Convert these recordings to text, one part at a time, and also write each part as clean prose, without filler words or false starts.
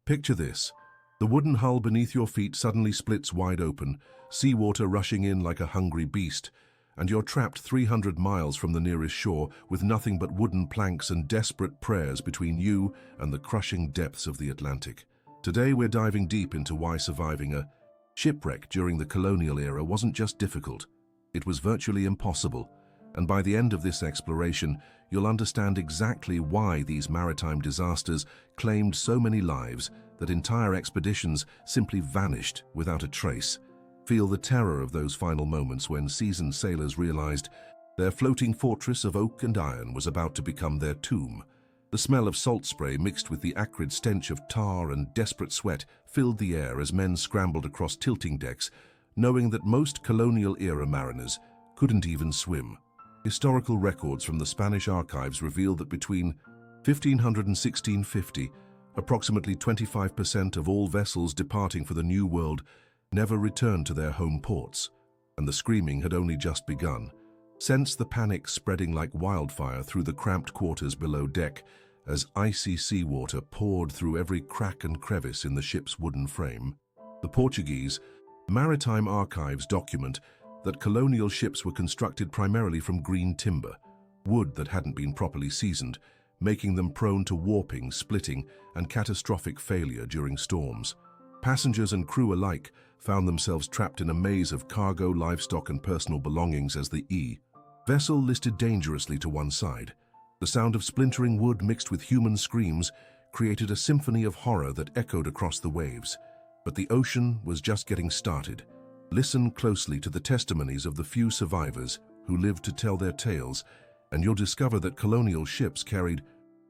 Picture this. The wooden hull beneath your feet suddenly splits wide open, seawater rushing in like a hungry beast, and you're trapped 300 miles from the nearest shore with nothing but wooden planks and desperate prayers between you and the crushing depths of the Atlantic. Today we're diving deep into why surviving a shipwreck during the colonial era wasn't just difficult, it was virtually impossible. And by the end of this exploration, you'll understand exactly why these maritime disasters claimed so many lives that entire expeditions simply vanished without a trace. Feel the terror of those final moments when seasoned sailors realized their floating fortress of oak and iron was about to become their tomb. The smell of salt spray mixed with the acrid stench of tar and desperate sweat filled the air as men scrambled across tilting decks, knowing that most colonial-era mariners couldn't even swim. Historical records from the Spanish archives reveal that between 1500 and 1650, approximately 25% of all vessels departing for the New World never returned to their home ports, and the screaming had only just begun. Sense the panic spreading like wildfire through the cramped quarters below deck as icy seawater poured through every crack and crevice in the ship's wooden frame. The Portuguese maritime archives document that colonial ships were constructed primarily from green timber, wood that hadn't been properly seasoned, making them prone to warping, splitting, and catastrophic failure during storms. Passengers and crew alike found themselves trapped in a maze of cargo, livestock, and personal belongings as the vessel listed dangerously to one side. The sound of splintering wood mixed with human screams created a symphony of horror that echoed across the waves. But the ocean was just getting started. Listen closely to the testimonies of the few survivors who lived to tell their tales, and you'll discover that colonial ships carried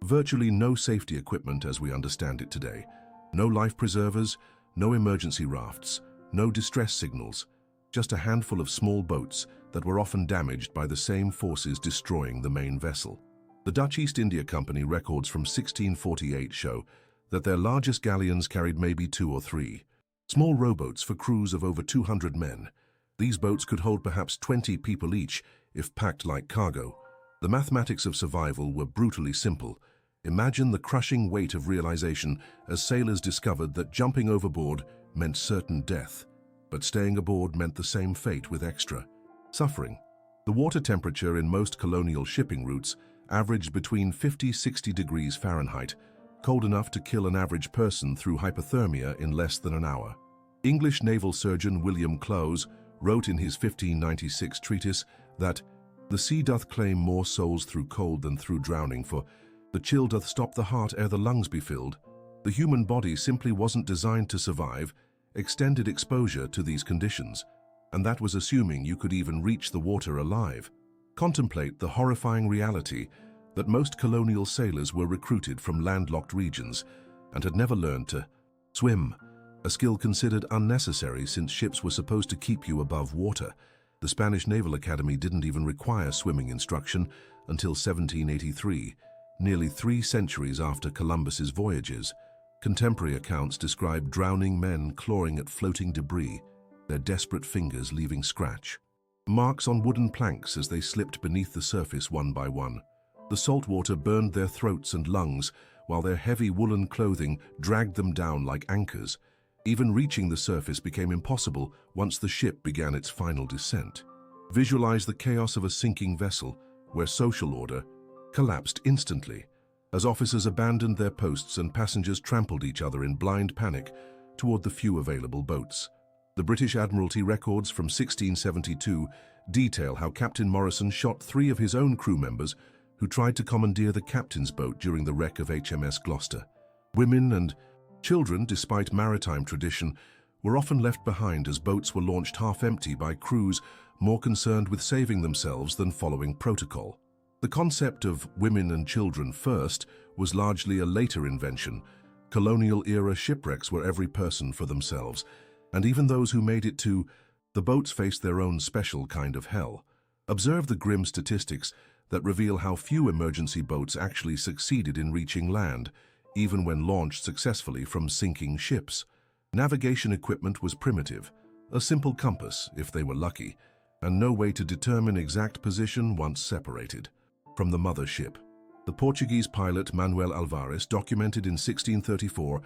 virtually no safety equipment as we understand it today. No life preservers, no emergency rafts, no distress signals, just a handful of small boats that were often damaged by the same forces destroying the main vessel. The Dutch East India Company records from 1648 show that their largest galleons carried maybe 2 or 3. Small rowboats for crews of over 200 men. These boats could hold perhaps 20 people each if packed like cargo. The mathematics of survival were brutally simple. Imagine the crushing weight of realization as sailors discovered that jumping overboard meant certain death, but staying aboard meant the same fate with extra suffering. The water temperature in most colonial shipping routes averaged between 50–60 degrees Fahrenheit, cold enough to kill an average person through hypothermia in less than an hour. English naval surgeon William Clowes wrote in his 1596 treatise that the sea doth claim more souls through cold than through drowning, for the chill doth stop the heart ere the lungs be filled. The human body simply wasn't designed to survive extended exposure to these conditions, and that was assuming you could even reach the water alive. Contemplate the horrifying reality that most colonial sailors were recruited from landlocked regions and had never learned to swim, a skill considered unnecessary since ships were supposed to keep you above water. The Spanish Naval Academy didn't even require swimming instruction until 1783, nearly 3 centuries after Columbus's voyages. Contemporary accounts describe drowning men clawing at floating debris, their desperate fingers leaving scratch marks on wooden planks as they slipped beneath the surface one by one. The salt water burned their throats and lungs, while their heavy woolen clothing dragged them down like anchors. Even reaching the surface became impossible once the ship began its final descent. Visualize the chaos of a sinking vessel, where social order collapsed instantly, as officers abandoned their posts and passengers trampled each other in blind panic toward the few available boats. The British Admiralty records from 1672 detail how Captain Morrison shot 3 of his own crew members who tried to commandeer the captain's boat during the wreck of HMS Gloucester. Women and children, despite maritime tradition, were often left behind as boats were launched half-empty by crews more concerned with saving themselves than following protocol. The concept of women and children first was largely a later invention. Colonial-era shipwrecks were every person for themselves, and even those who made it to the boats faced their own special kind of hell. Observe the grim statistics that reveal how few emergency boats actually succeeded in reaching land, even when launched successfully from sinking ships. Navigation equipment was primitive, a simple compass, if they were lucky, and no way to determine exact position once separated from the mother ship. The Portuguese pilot Manuel Alvares documented in 1634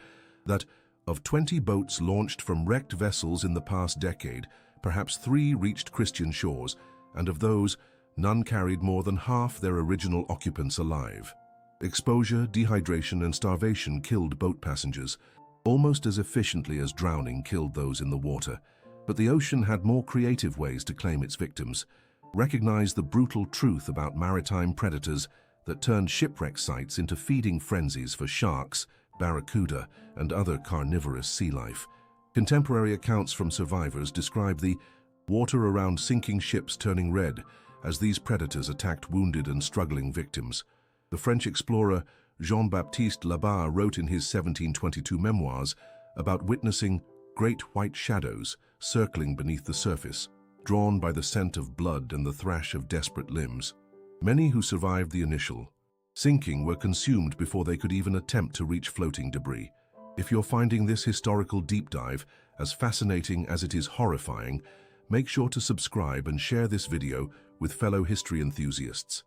that of 20 boats launched from wrecked vessels in the past decade, perhaps 3 reached Christian shores, and of those, none carried more than half their original occupants alive. Exposure, dehydration, and starvation killed boat passengers, almost as efficiently as drowning killed those in the water. But the ocean had more creative ways to claim its victims. Recognize the brutal truth about maritime predators that turned shipwreck sites into feeding frenzies for sharks, barracuda, and other carnivorous sea life. Contemporary accounts from survivors describe the water around sinking ships turning red as these predators attacked wounded and struggling victims. The French explorer Jean-Baptiste Labarre wrote in his 1722 memoirs about witnessing great white shadows circling beneath the surface, drawn by the scent of blood and the thrash of desperate limbs. Many who survived the initial sinking were consumed before they could even attempt to reach floating debris. If you're finding this historical deep dive as fascinating as it is horrifying, make sure to subscribe and share this video with fellow history enthusiasts.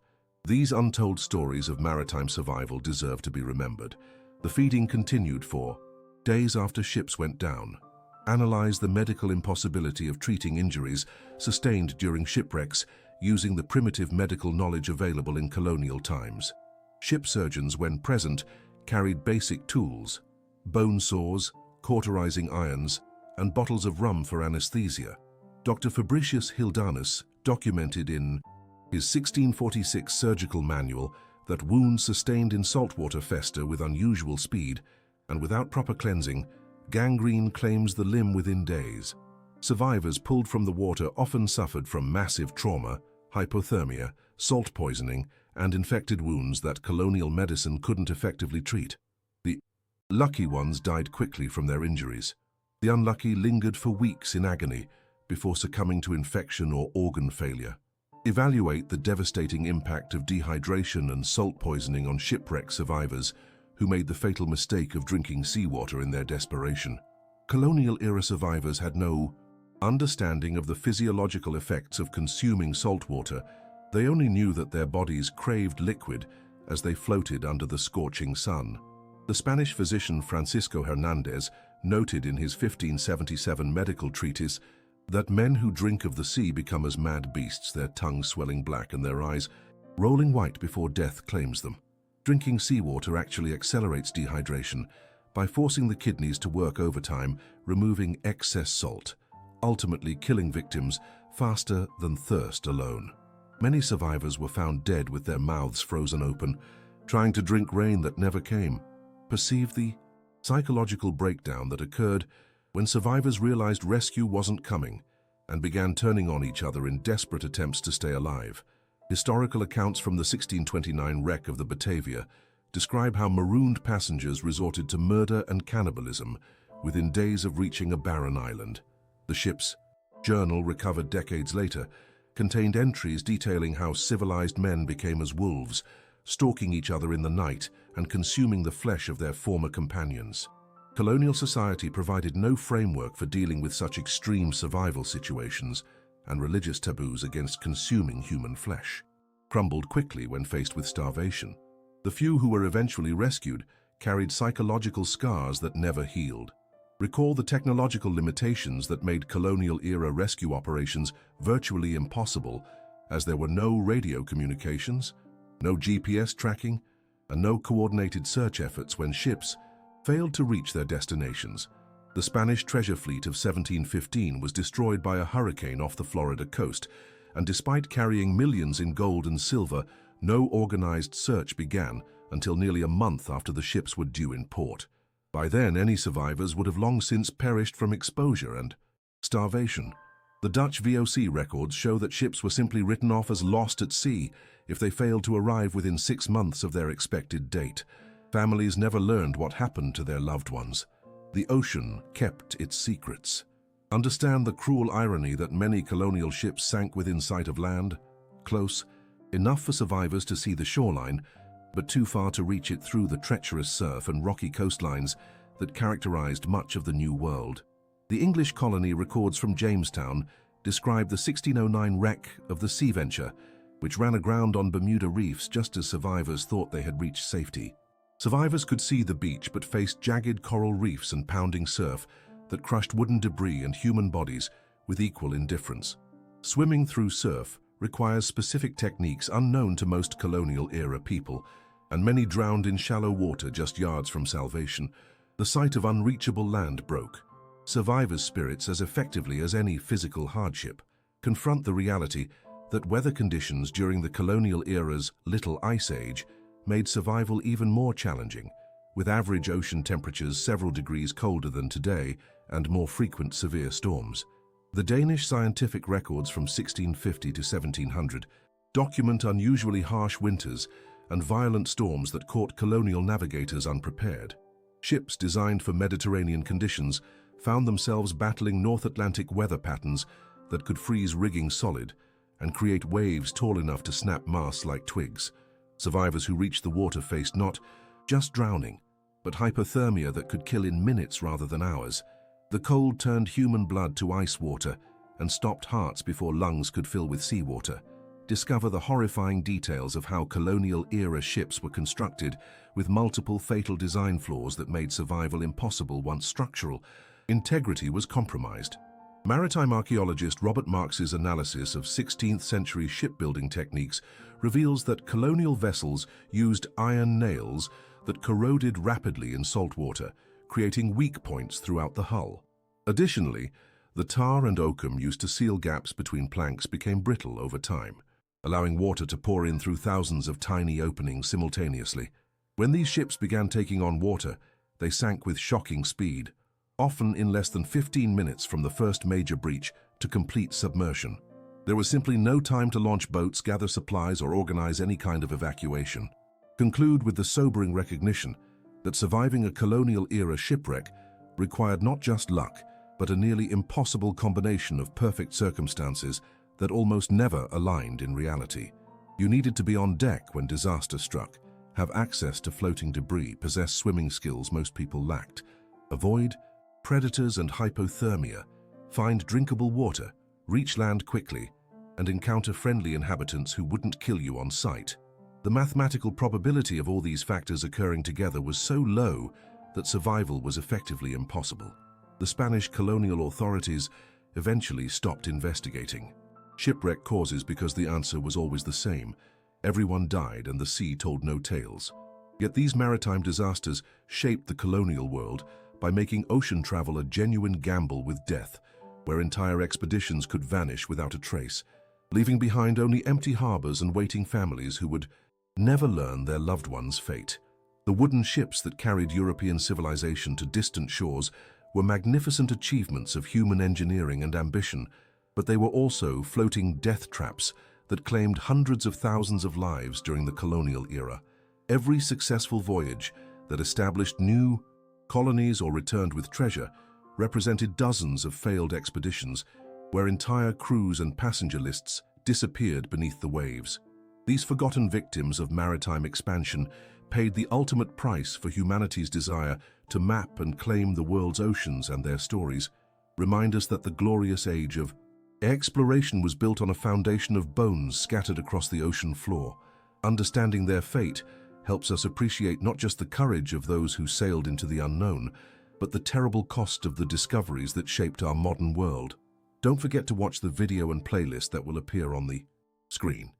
These untold stories of maritime survival deserve to be remembered. The feeding continued for days after ships went down. Analyze the medical impossibility of treating injuries sustained during shipwrecks using the primitive medical knowledge available in colonial times. Ship surgeons, when present, carried basic tools: bone saws, cauterizing irons, and bottles of rum for anesthesia. Dr. Fabricius Hildanus documented in his 1646 surgical manual that wounds sustained in saltwater fester with unusual speed, and without proper cleansing, gangrene claims the limb within days. Survivors pulled from the water often suffered from massive trauma, hypothermia, salt poisoning, and infected wounds that colonial medicine couldn't effectively treat. The lucky ones died quickly from their injuries. The unlucky lingered for weeks in agony before succumbing to infection or organ failure. Evaluate the devastating impact of dehydration and salt poisoning on shipwreck survivors who made the fatal mistake of drinking seawater in their desperation. Colonial-era survivors had no understanding of the physiological effects of consuming saltwater. They only knew that their bodies craved liquid as they floated under the scorching sun. The Spanish physician Francisco Hernandez noted in his 1577 medical treatise that men who drink of the sea become as mad beasts, their tongues swelling black and their eyes rolling white before death claims them. Drinking seawater actually accelerates dehydration by forcing the kidneys to work overtime, removing excess salt, ultimately killing victims faster than thirst alone. Many survivors were found dead with their mouths frozen open, trying to drink rain that never came. Perceive the psychological breakdown that occurred when survivors realized rescue wasn't coming and began turning on each other in desperate attempts to stay alive. Historical accounts from the 1629 wreck of the Batavia describe how marooned passengers resorted to murder and cannibalism within days of reaching a barren island. The ship's journal, recovered decades later, contained entries detailing how civilized men became as wolves, stalking each other in the night and consuming the flesh of their former companions. Colonial society provided no framework for dealing with such extreme survival situations, and religious taboos against consuming human flesh crumbled quickly when faced with starvation. The few who were eventually rescued carried psychological scars that never healed. Recall the technological limitations that made colonial-era rescue operations virtually impossible, as there were no radio communications, no GPS tracking, and no coordinated search efforts when ships failed to reach their destinations. The Spanish treasure fleet of 1715 was destroyed by a hurricane off the Florida coast, and despite carrying millions in gold and silver, no organized search began until nearly a month after the ships were due in port. By then, any survivors would have long since perished from exposure and starvation. The Dutch VOC records show that ships were simply written off as lost at sea if they failed to arrive within 6 months of their expected date. Families never learned what happened to their loved ones. The ocean kept its secrets. Understand the cruel irony that many colonial ships sank within sight of land, close enough for survivors to see the shoreline, but too far to reach it through the treacherous surf and rocky coastlines that characterized much of the New World. The English colony records from Jamestown describe the 1609 wreck of the Sea Venture, which ran aground on Bermuda reefs just as survivors thought they had reached safety. Survivors could see the beach but faced jagged coral reefs and pounding surf that crushed wooden debris and human bodies with equal indifference. Swimming through surf requires specific techniques unknown to most colonial-era people, and many drowned in shallow water just yards from salvation. The sight of unreachable land broke survivors' spirits as effectively as any physical hardship. Confront the reality that weather conditions during the colonial era's Little Ice Age made survival even more challenging, with average ocean temperatures several degrees colder than today and more frequent severe storms. The Danish scientific records from 1650 to 1700 document unusually harsh winters and violent storms that caught colonial navigators unprepared. Ships designed for Mediterranean conditions found themselves battling North Atlantic weather patterns that could freeze rigging solid and create waves tall enough to snap masts like twigs. Survivors who reached the water faced not just drowning, but hypothermia that could kill in minutes rather than hours. The cold turned human blood to ice water and stopped hearts before lungs could fill with seawater. Discover the horrifying details of how colonial-era ships were constructed, with multiple fatal design flaws that made survival impossible once structural integrity was compromised. Maritime archaeologist Robert Marx's analysis of 16th-century shipbuilding techniques reveals that colonial vessels used iron nails that corroded rapidly in salt water, creating weak points throughout the hull. Additionally, the tar and oakum used to seal gaps between planks became brittle over time, allowing water to pour in through thousands of tiny openings simultaneously. When these ships began taking on water, they sank with shocking speed, often in less than 15 minutes from the first major breach to complete submersion. There was simply no time to launch boats, gather supplies, or organize any kind of evacuation. Conclude with the sobering recognition that surviving a colonial-era shipwreck required not just luck, but a nearly impossible combination of perfect circumstances that almost never aligned in reality. You needed to be on deck when disaster struck, have access to floating debris, possess swimming skills most people lacked, avoid predators and hypothermia, find drinkable water, reach land quickly, and encounter friendly inhabitants who wouldn't kill you on sight. The mathematical probability of all these factors occurring together was so low that survival was effectively impossible. The Spanish colonial authorities eventually stopped investigating shipwreck causes because the answer was always the same. Everyone died and the sea told no tales. Yet these maritime disasters shaped the colonial world by making ocean travel a genuine gamble with death, where entire expeditions could vanish without a trace, leaving behind only empty harbors and waiting families who would never learn their loved ones' fate. The wooden ships that carried European civilization to distant shores were magnificent achievements of human engineering and ambition, but they were also floating death traps that claimed hundreds of thousands of lives during the colonial era. Every successful voyage that established new colonies or returned with treasure represented dozens of failed expeditions where entire crews and passenger lists disappeared beneath the waves. These forgotten victims of maritime expansion paid the ultimate price for humanity's desire to map and claim the world's oceans, and their stories remind us that the glorious age of exploration was built on a foundation of bones scattered across the ocean floor. Understanding their fate helps us appreciate not just the courage of those who sailed into the unknown, but the terrible cost of the discoveries that shaped our modern world. Don't forget to watch the video and playlist that will appear on the screen.